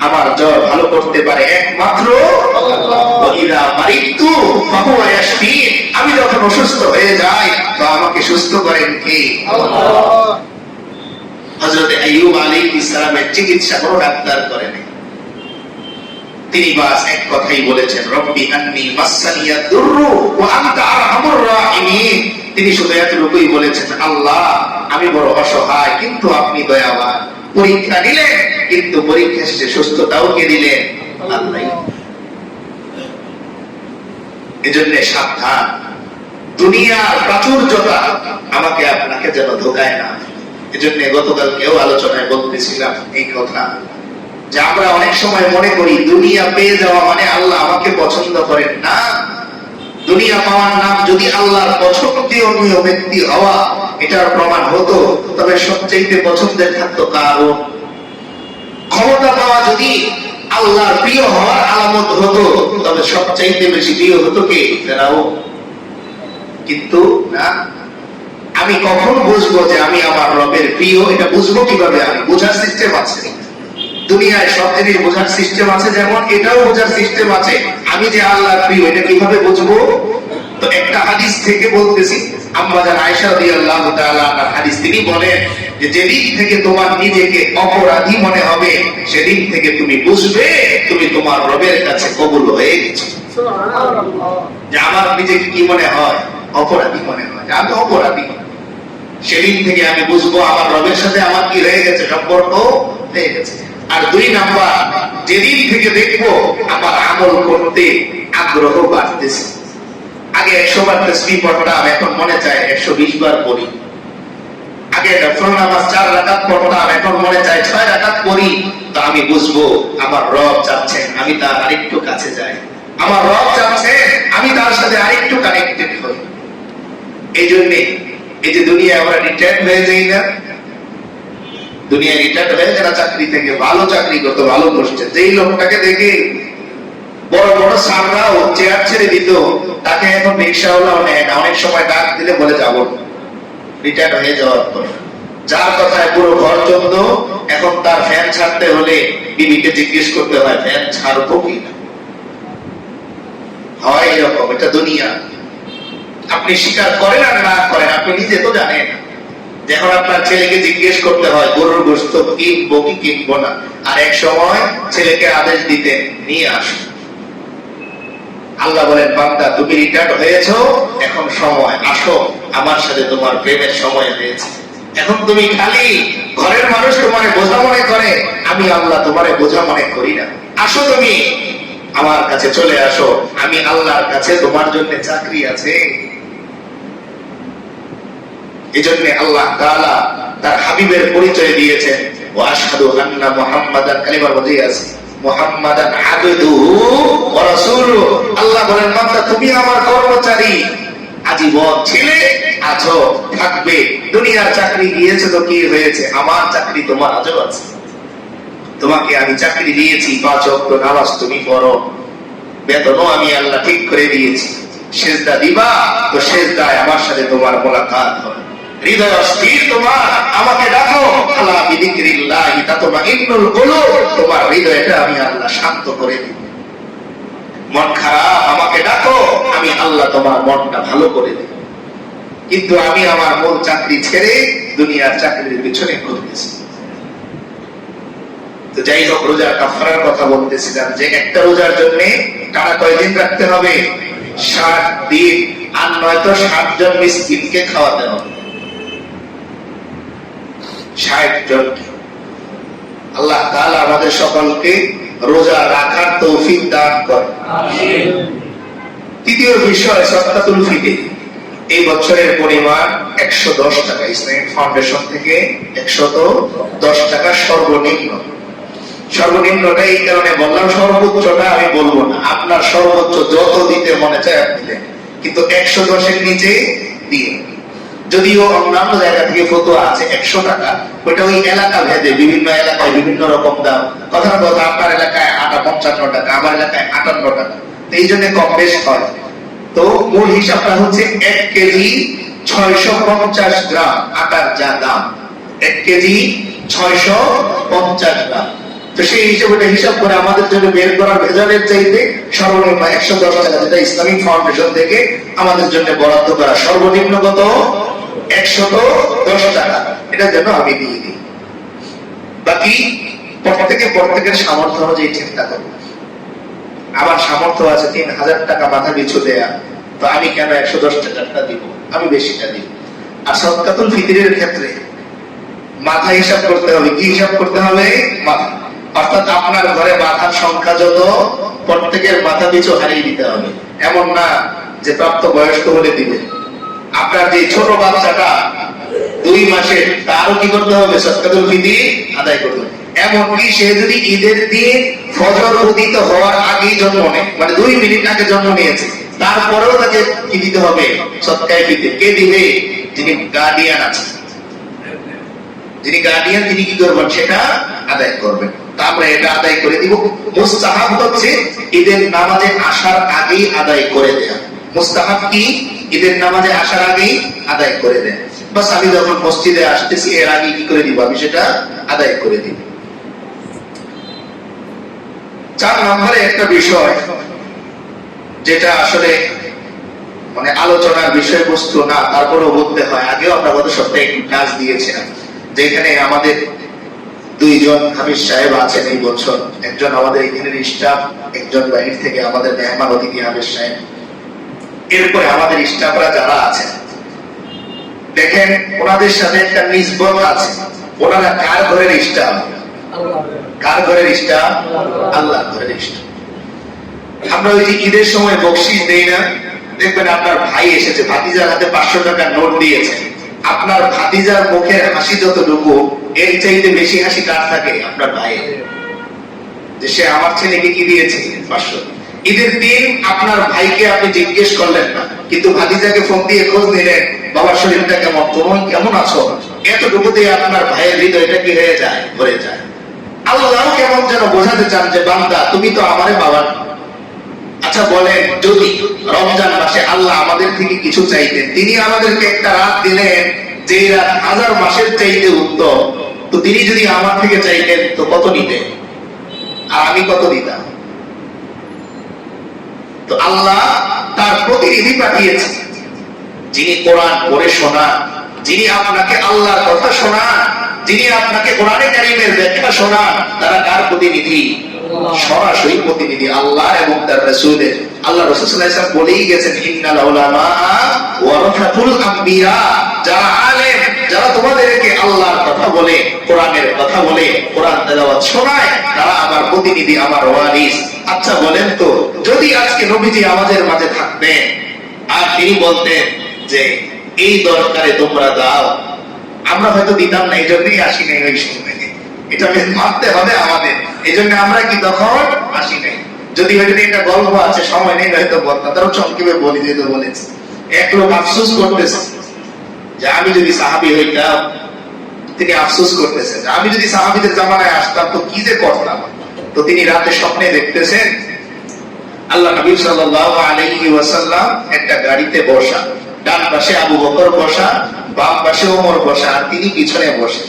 আমার জ্বর ভালো করতে পারে একমাত্র আল্লাহ। ওয়া মারিতু ফাহুয়া ইয়াশফিন, আমি যখন অসুস্থ হয়ে যাই তো আমাকে সুস্থ করেন কে? আল্লাহ। হযরত আইয়ুব আলাইহিস সালামের চিকিৎসা কোনো ডাক্তার করেন, তিনি বাস এক কথাই বলেছেন, রব্বি আন্নী মাসসানিয়া দুররু ওয়া আনতা আরহামুর রাহিমিন। তিনি শুধু এতটুকুই বলেছেন, আল্লাহ আমি বড় অসহায় কিন্তু আপনি দয়াবান। পরীক্ষা নিলেন কিন্তু পরীক্ষা শেষে সুস্থতাও কে দিলেন? আল্লাহ। এজন্য সাবধান, দুনিয়ার প্রাচুর্যতা আমাকে আপনাকে যেন ধোকায় না। এজন্য গতকালকেও আলোচনায় বলতেছিলাম এই কথা, যে আমরা অনেক সময় মনে করি দুনিয়া পেয়ে যাওয়া মানে আল্লাহ আমাকে পছন্দ করেন না। দুনিয়া পাওয়ার নাম যদি আল্লাহর পছন্দনীয় ব্যক্তি হওয়া এটার প্রমাণ হতো, তবে সবচেয়ে পছন্দের থাকতো কারণ। ক্ষমতা পাওয়া যদি আল্লাহর প্রিয় হওয়ার আলামত হতো, তবে সবচাইতে বেশি প্রিয় হতো কে? ফেরাও। কিন্তু না, আমি কখন বুঝবো যে আমি আমার রবের প্রিয়? এটা বুঝবো কিভাবে? আমি বোঝার সিস্টেম আছে দুনিয়ায়, সব জিনিস বোঝার সিস্টেম আছে, যেমন এটাও বোঝার সিস্টেম আছে। আমি যে আল্লাহর প্রিয় এটা কিভাবে বুঝবো? তো একটা হাদিস থেকে বলতেছি, আম্মা জান আয়েশা রাদিয়াল্লাহু তাআলা আনহার হাদিস। তিনি বলেন যে যেদিন থেকে তোমার নিজেকে অপরাধী মনে হবে, সেদিন থেকে তুমি বুঝবে তুমি তোমার রবের কাছে কবুল হয়ে গেছো। সুবহানাল্লাহ। যে আমার নিজেকে কি মনে হয়? অপরাধী মনে হয়, যে আমি অপরাধী। সেদিন থেকে আমি বুঝবো আমার রবের সাথে আমার কি হয়ে গেছে? সম্পর্ক হয়ে গেছে। আর দুই নাম্বার, যেদিন থেকে দেখবো আমার আমল করতে আগ্রহ বাড়তেছে। আগে 100 বার তাসবিহ পড়তাম, এখন মনে চায় 120 বার পড়ি। আগে নফল নামাজ 4 রাকাত পড়তাম, এখন মনে চায় 6 রাকাত পড়ি। তো আমি বুঝবো আমার রব চাচ্ছেন আমি তার আরেকটু কাছে যাই, আমার রব চাচ্ছে আমি তার সাথে আরেকটু কানেক্টেড হই। এই জন্য এই যে দুনিয়া আমরা রিটায়ার্ড হয়ে যাই না, দুনিয়া রিটায়ার্ড হয়ে যারা চাকরি থেকে, ভালো চাকরি করতো, ভালো করছে, যেই লোকটাকে দেখে বড় বড় সাররাও চেয়ার ছেড়ে দিত, তাকে এখন রিক্সাওয়ালাও নেয় না। অনেক সময় ডাক দিলে বলে যাবো, রিটায়ার্ড হয়ে যাওয়ার পর। যার কথায় পুরো ঘর চলত, এখন তার ফ্যান ছাড়তে হলে বিবিকে জিজ্ঞেস করতে হয় ফ্যান ছাড়বো কি না। হয় এরকম, এটা দুনিয়া। আপনি স্বীকার করেন আর না করেন, আপনি নিজে তো জানেন। যখন আপনার ছেলেকে জিজ্ঞেস করতে হয় গরুর গোশত কিনবো কি কিনবো না, আর এক সময় ছেলেকে আদেশ দিতে নিয়ে আসো। আল্লাহ বলেন, বান্দা তুমি রিটায়ার্ড হয়েছো, এখন সময় আসো আমার সাথে তোমার প্রেমের সময় হয়েছে। এখন তুমি খালি ঘরের মানুষ তোমারে বোঝা মনে করে, আমি আল্লাহ তোমারে বোঝা মনে করি না। আসো তুমি আমার কাছে চলে আসো, আমি আল্লাহর কাছে তোমার জন্য চাকরি আছে। এজন্য আল্লাহ তাআলা তার হাবিবের পরিচয় দিয়েছেন, ওয়া আশহাদু আন্না মুহাম্মাদান, কালিমার মধ্যেই আছে মুহাম্মাদান আবদুহু ওয়া রাসূলুহু। আল্লাহ বলেন, বান্দা তুমি আমার কর্মচারী, আজীবন ছিলে, আছো, থাকবে। দুনিয়ার চাকরি গিয়েছে তো কি হয়েছে? আমার চাকরি তোমার আজও আছে। তোমাকে আমি চাকরি দিয়েছি, 5 ওয়াক্ত নামাজ তুমি পড়ো, বেতনও আমি আল্লাহ ঠিক করে দিয়েছি। সেজদা দিবা তো সেজদায় আমার সাথে তোমার মোলাকাত হবে। হৃদয় অস্থির তোমার, আমাকে ডাকো, আলা বিযিকরিল্লাহি তাতমাইন্নুল কুলুব, তোমার হৃদয়টা আমি আল্লাহ শান্ত করে দিই। মন খারাপ, আমাকে ডাকো, আমি আল্লাহ তোমার মনটা ভালো করে দিই। কিন্তু আমি আমার মূল চাকরি ছেড়ে দুনিয়ার চাকরির পিছনে ঘুরতেছি। তো যাই হোক, রোজার কাফারার কথা বলতেছিলাম, যে একটা রোজার জন্য টানা কয়দিন রাখতে হবে? 60 দিন। আর নয়তো 60 জন মিসকিনকে খাওয়াতে হবে। 60 জনকে। আল্লাহ তাআলা আমাদের সকলকে রোজা রাখার তৌফিক দান করেন। আমিন। তৃতীয় বিষয়, সাদকাতুল ফিতর। এই বছরের পরিমাণ 110 টাকা। ইসলামিক ফাউন্ডেশন থেকে 110 টাকা সর্বনিম্ন। সর্বনিম্নটা এই কারণে বললাম, সর্বোচ্চটা আমি বলবো না, আপনার সর্বোচ্চ যত দিতে মনে চায় আপনি দেন, কিন্তু 110-এর নিচে দিয়ে। যদিও অন্যান্য জায়গা থেকে ফতোয়া আছে 100 টাকা, ওইটা ওই এলাকা ভেদে, বিভিন্ন এলাকায় বিভিন্ন রকম দাম। কথা কথা, আপনার এলাকায় আটা 55 টাকা, আমার এলাকায় 58 টাকা, এই জন্য কম বেশ হয়। তো মূল হিসাবটা হচ্ছে 1 কেজি 650 গ্রাম আটার যা দাম, 1 কেজি 650 গ্রাম। তো সেই হিসেবে হিসাব করে আমাদের জন্য বের করার ভেজালের চাইতে সর্বনিম্ন 110 টাকা, যেটা ইসলামিক ফাউন্ডেশন থেকে আমাদের জন্য বরাদ্দ করা, সর্বনিম্ন কত? 110 টাকা। এটা যেন আমি দিয়ে দিই। বাকি প্রত্যেকের সামর্থ্য অনুযায়ী চিন্তা করবো। আমার সামর্থ্য আছে 3000 টাকা মাথা পিছু দেয়া, তো আমি কেন 110 টাকাটা দিব? আমি বেশিটা দিব। আর সদকাতুল ফিতরের ক্ষেত্রে মাথা হিসাব করতে হবে। কি হিসাব করতে হবে? মাথা। অর্থাৎ আপনার ঘরে মাথার সংখ্যা যত, প্রত্যেকের মাথা পিছু হারিয়ে দিতে হবে। এমন না যে প্রাপ্ত বয়স্ক হলে দিবে। আপনার যে ছোট বাচ্চাটা 2 মাসের, তারও কি করতে হবে? সদকাতুল ফিতর আদায় করতে হবে। এমনকি সে যদি ঈদের দিন ফজর উদিত হওয়ার আগেই জন্ম নেয়, মানে 2 মিনিট আগে জন্ম নিয়েছে, তারপরেও তাকে কি দিতে হবে? সদকায়ে ফিতর। কে দিবে? যিনি গার্ডিয়ান আছে, যিনি গার্ডিয়ান, তিনি কি করবেন? সেটা আদায় করবেন। তা আমরা এটা আদায় করে দিব। মুস্তাহাব হচ্ছে ঈদের নামাজে আসার আগেই আদায় করে দেয়া। মুস্তাহাব কি? ঈদের নামাজে আসার আগেই আদায় করে দেয়া। বাস আমি যখন মসজিদে আসতেছি এর আগে কি করে দিব? আমি সেটা আদায় করে দিব। 4 নম্বরে একটা বিষয়, যেটা আসলে মানে আলোচনার বিষয়বস্তু না, তারপরেও বলতে হয়। আগেও আমরা গত সপ্তাহে একটু ক্লাস দিয়েছিলাম, যেখানে আমাদের 2 জন হাফিজ সাহেব আছেন এই বছর। একজন আমাদের এখানের স্টাফ, একজন বাইরে থেকে আমাদের মেহমান অতিথি হাফিজ সাহেব। এরপরে আমাদের স্টাফরা যারা আছেন, দেখেন ওনাদের সাথে একটা নিসবত আছে। ওনারা কার ঘরের স্টাফ? কার ঘরের স্টাফ? আল্লাহ ঘরের স্টাফ। আমরা ওই যে ঈদের সময় বকশিশ দেই না, দেখবেন আপনার ভাই এসেছে, ভাতিজার হাতে 500 টাকার নোট দিয়েছে। আপনার ভাতিজার মুখের হাসি যতটুকু, এর চাইতে বেশি হাসি কার থাকে? আপনার ভাইয়ের, যে সে আমার ছেলেকে কি দিয়েছে? 500। ঈদের দিন আপনার ভাইকে আপনি জিজ্ঞেস করলেন না, কিন্তু ভাতিজাকে ফোন দিয়ে খোঁজ নিলেন, বাবার শরীরটা কেমন, তুমি কেমন আছো? এতটুকুতে আপনার ভাইয়ের হৃদয়টা কি হয়ে যায়? ভরে যায়। আল্লাহ কেমন যেন বোঝাতে চান যে বান্দা, তুমি তো আমারে বাবার। আচ্ছা বলেন, যদি রমজান মাসে আল্লাহ আমাদের থেকে কিছু চাইতেন, তিনি আমাদেরকে একটা রাত দিলেন যে রাত 1000 মাসের চাইতে উত্তম, তো তিনি যদি আমার থেকে চাইতেন তো কত নিতেন? আর আমি কত দিতাম? তো আল্লাহ তার প্রতিনিধি পাঠিয়েছে, যিনি কোরআন পড়ে শোনান, যিনি আপনাকে আল্লাহর কথা শোনান, যিনি আপনাকে কোরআনে কারীমের ব্যাখ্যা শোনান। তারা কার প্রতিনিধি? সরাসরি প্রতিনিধি আল্লাহ এবং তার রাসূলের। আল্লাহ রাসূল সাল্লাল্লাহু আলাইহি ওয়াসাল্লাম বলেই গেছেন, ইন্নাল উলামা ওয়ারাসাতুল আম্বিয়া। যারা আলেম, যারা তোমাদেরকে আল্লাহর কথা বলে, কোরআনের কথা বলে, কোরআন তেলাওয়াত শোনায়, তারা আমার প্রতিনিধি, আমার ওয়ারিস। আচ্ছা বলেন তো, যদি আজকে নবীজি আমাদের মাঝে থাকতেন আর তিনি বলতেন যে এই দরকারে তোমরা দাও, আমরা হয়তো দিতাম না। এই জন্যই আসি নাই ওই সময়। এটা মানতে হবে আমাদের। এই জন্য আমরা কি তখন আসি নাই। যদি হয়তো একটা গল্প আছে, সময় নেই হয়তো বলতাম, তারও সংক্ষেপে বলি, যেহেতু বলেছি। এক লোক আফসোস করতেছে যে আমি যদি সাহাবী হইতাম। তিনি আফসোস করতেছে যে আমি যদি সাহাবীদের জামানায় আসতাম তো কি যে করতাম। তো তিনি রাতে স্বপ্নে দেখতেছেন আল্লাহ নবী সাল্লাল্লাহু আলাইহি ওয়াসাল্লাম একটা গাড়িতে বসা, ডান পাশে আবু বকর বসা, বাম পাশে ওমর বসা, আর তিনি পিছনে বসে।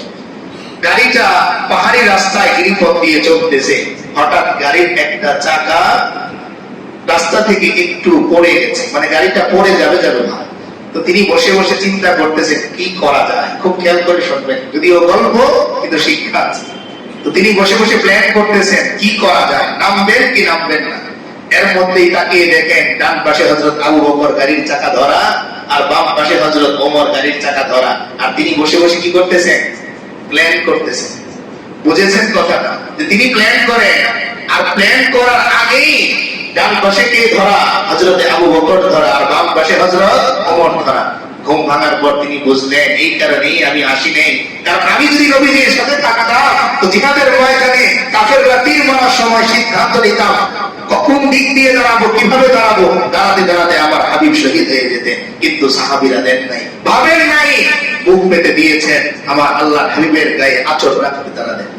গাড়িটা পাহাড়ি রাস্তায় গিরিপথ দিয়ে চলতেছে। হঠাৎ গাড়ির একটা চাকা রাস্তা থেকে একটু পড়ে গেছে, মানে গাড়িটা পড়ে যাবে না। তো তিনি বসে বসে চিন্তা করতেছেন কি করা যায়। খুব খেয়াল করে শুনবেন, যদিও গল্প কিন্তু শিক্ষা আছে। তো তিনি বসে বসে প্ল্যান করতেছেন কি করা যায়, নামবেন কি নামবেন না। এর মধ্যেই তাকিয়ে দেখেন ডান পাশে হযরত আবু বকর গাড়ির চাকা ধরা, আর বাম পাশে হযরত ওমর গাড়ির চাকা ধরা। আর তিনি বসে বসে কি করতেছেন? প্ল্যান করতেছেন। বুঝেছেন কথাটা? যে তিনি প্ল্যান করেন, আর প্ল্যান করার আগেই ডান পাশে কে ধরা? হযরত আবু বকর ধরা, আর বাম পাশে হযরত ওমর ধরা। ঘুম ভাঙার পর তিনি বুঝলেন এই কারণেই আমি আসি নাই, কারণ আমি যদি নবীজির সাথে থাকতাম তো জিহাদের ময়দানে কাফেররা তীর মারার সময় সিদ্ধান্ত নিতাম কখন দিক দিয়ে দাঁড়াবো, কিভাবে দাঁড়াবো, দাঁড়াতে দাঁড়াতে আমার হাবিব শহীদ হয়ে যেতেন। কিন্তু সাহাবীরা দেন নাই, ভাবেন নাই, বুক পেতে দিয়েছেন, আমার আল্লাহ হাবিবের গায়ে আঁচড় রাখতে তারা দেন।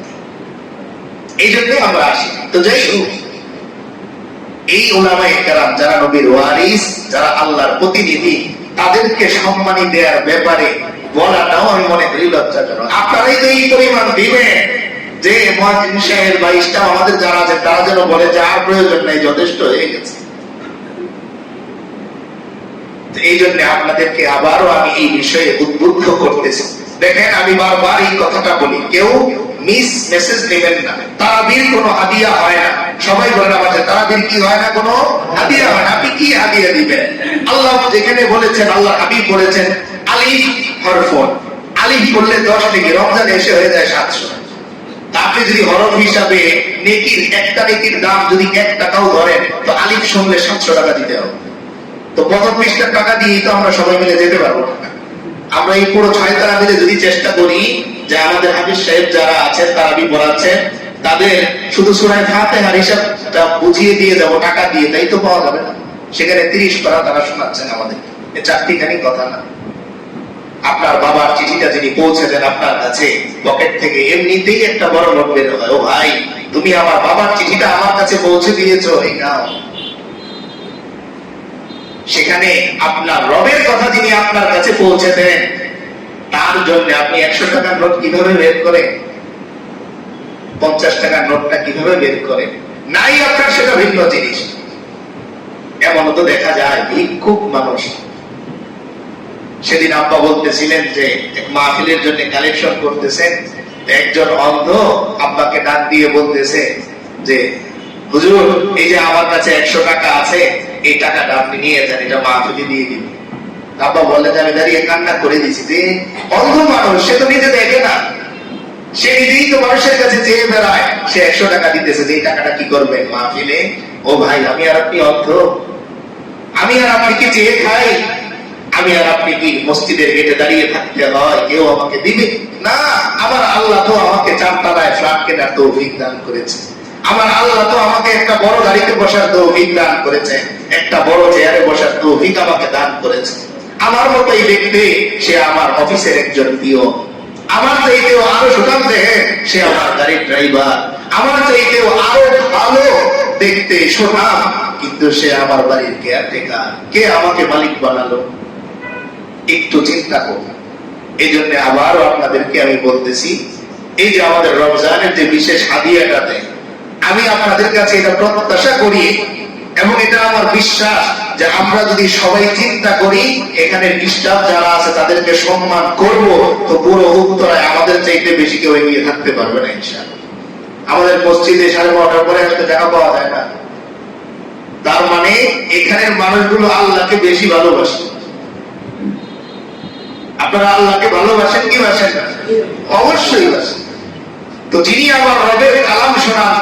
এই জন্য আমরা আসি। তো যাই হোক, এই উলামায়ে কেরাম যারা নবীর ওয়ারিস, যারা আল্লাহর প্রতিনিধি, তাদেরকে সম্মানী দেওয়ার ব্যাপারে বলাটাও আমি মনে করি লজ্জাজনক। আপনারাই তো এই পরিমাণ দিবেন যে মুয়াজ্জিন সাহেব বা ইসলাম আমাদের যারা আছে তারা যেন বলে যে আর প্রয়োজন নাই, যথেষ্ট হয়ে গেছে। এই জন্য আপনাদেরকে আবারও আমি এই বিষয়ে উদ্বুদ্ধ করতেছি। দেখেন, আমি বারবার এই কথাটা বলি, কেউ মিস মেসেজ নেবেন না। তারাবির কোনো হাদিয়া হয় না। সবাই বলেন আমাদের তারাবির কি হয় না, কোনো হাদিয়া হয় না। আপনি কি হাদিয়া দিবেন? আল্লাহ যেখানে বলেছেন, আল্লাহ হাবিব বলেছেন আলিফ হরফন, আলিফ করলে 10 নেকি, রমজান এসে হয়ে যায় 700। আপনি যদি হরফ হিসাবে নেকির একটা নেকির দাম যদি 1 টাকাও ধরেন তো আলিফ শুনলে 700 টাকা দিতে হবে। তো 25 টাকা দিয়েই তো আমরা সবাই মিলে যেতে পারবো না। আমরা এই পুরো 6 তারা মিলে যদি চেষ্টা করি যে আমাদের হাফিজ সাহেব যারা আছেন তারাবি পড়াচ্ছেন তাদের শুধু সূরা ফাতিহার হিসাবটা বুঝিয়ে দিয়ে যাব টাকা দিয়ে, তাই তো পাওয়া যাবে না। সেখানে 30 পারা তারা শোনাচ্ছেন আমাদের, এই চারটিখানি কথা না। আপনার বাবার চিঠিটা যিনি পৌঁছে দেন আপনার কাছে পকেট থেকে, এমনিতেই একটা বড় নোট বের হয়, ও ভাই তুমি আমার বাবার চিঠিটা আমার কাছে পৌঁছে দিয়েছো, এই নাও। সেখানে আপনার রবের কথা যিনি আপনার কাছে পৌঁছে দেন তার জন্য আপনি 100 টাকার নোট কিভাবে বের করেন, 50 টাকার নোটটা কিভাবে বের করেন, নাই আপনার সেটা ভিন্ন জিনিস। এমন তো দেখা যায় ভিক্ষুক মানুষ। সেদিন আব্বা বলতেছিলেন যে এক মাহফিলের জন্য কালেকশন করতেছেন, একজন অন্ধ আব্বাকে ডাক দিয়ে বলতেছে যে হুজুর এই যে আমার কাছে 100 টাকা আছে, এই টাকাটা আপনি নিয়ে যান, এটা মাহফিলে দিয়ে দিন। আব্বা বললেন আমি দাঁড়িয়ে কান্না করে দিছি যে অন্ধ মানুষ, সে তো নিজে দেখে না, সে নিজেই তো মানুষের কাছে চেয়ে বেড়ায়, সে 100 টাকা দিতেছে, যে এই টাকাটা কি করবেন মাহফিলে? ও ভাই আমি আর আপনি অন্ধ, আমি আর আপনি কি চেয়ে খাই? আমি আর আপনি কি মসজিদের গেটে দাঁড়িয়ে থাকতে হয় কেউ আমাকে দিবে না? আমার আল্লাহ তো আমাকে 4 তলায় ফ্ল্যাট কেনার তৌফিক দান করেছে। আমার আল্লাহ তো আমাকে একটা বড় গাড়িতে বসার তৌফিক দান করেছে, একটা বড় চেয়ারে বসার তৌফিক আমাকে দান করেছে। আমার মতোই দেখতে সে আমার অফিসের একজন পিয়ন, আমার চাইতেও আরো সুঠাম দেহে সে আমার গাড়ির ড্রাইভার, আমার চাইতেও আরো ভালো দেখতে সুঠাম কিন্তু সে আমার বাড়ির কেয়ারটেকার। কে আমাকে মালিক বানালো? একটু চিন্তা করুন। এই জন্য আবারও আপনাদেরকে আমি বলতেছি, এই যে আমাদের রমজানের যে বিশেষ হাদিয়াটা দেয়, আমি আপনাদের কাছে এটা প্রত্যাশা করি এবং এটা আমার বিশ্বাস যে আমরা যদি সবাই চিন্তা করি এখানে স্টাফ যারা আছে তাদেরকে সম্মান করব, তো পুরো উত্তরায় আমাদের চাইতে বেশি কেউ এগিয়ে থাকতে পারবে না ইনশাআল্লাহ। আমাদের মসজিদে 9:30 পরে একটা জায়গা পাওয়া যায় না, তার মানে এখানের মানুষগুলো আল্লাহকে বেশি ভালোবাসে। আপনারা আল্লাহকে ভালোবাসেন কি বাসেন না? অবশ্যই বাসেন। তো যিনি আমার রবের কালাম শোনান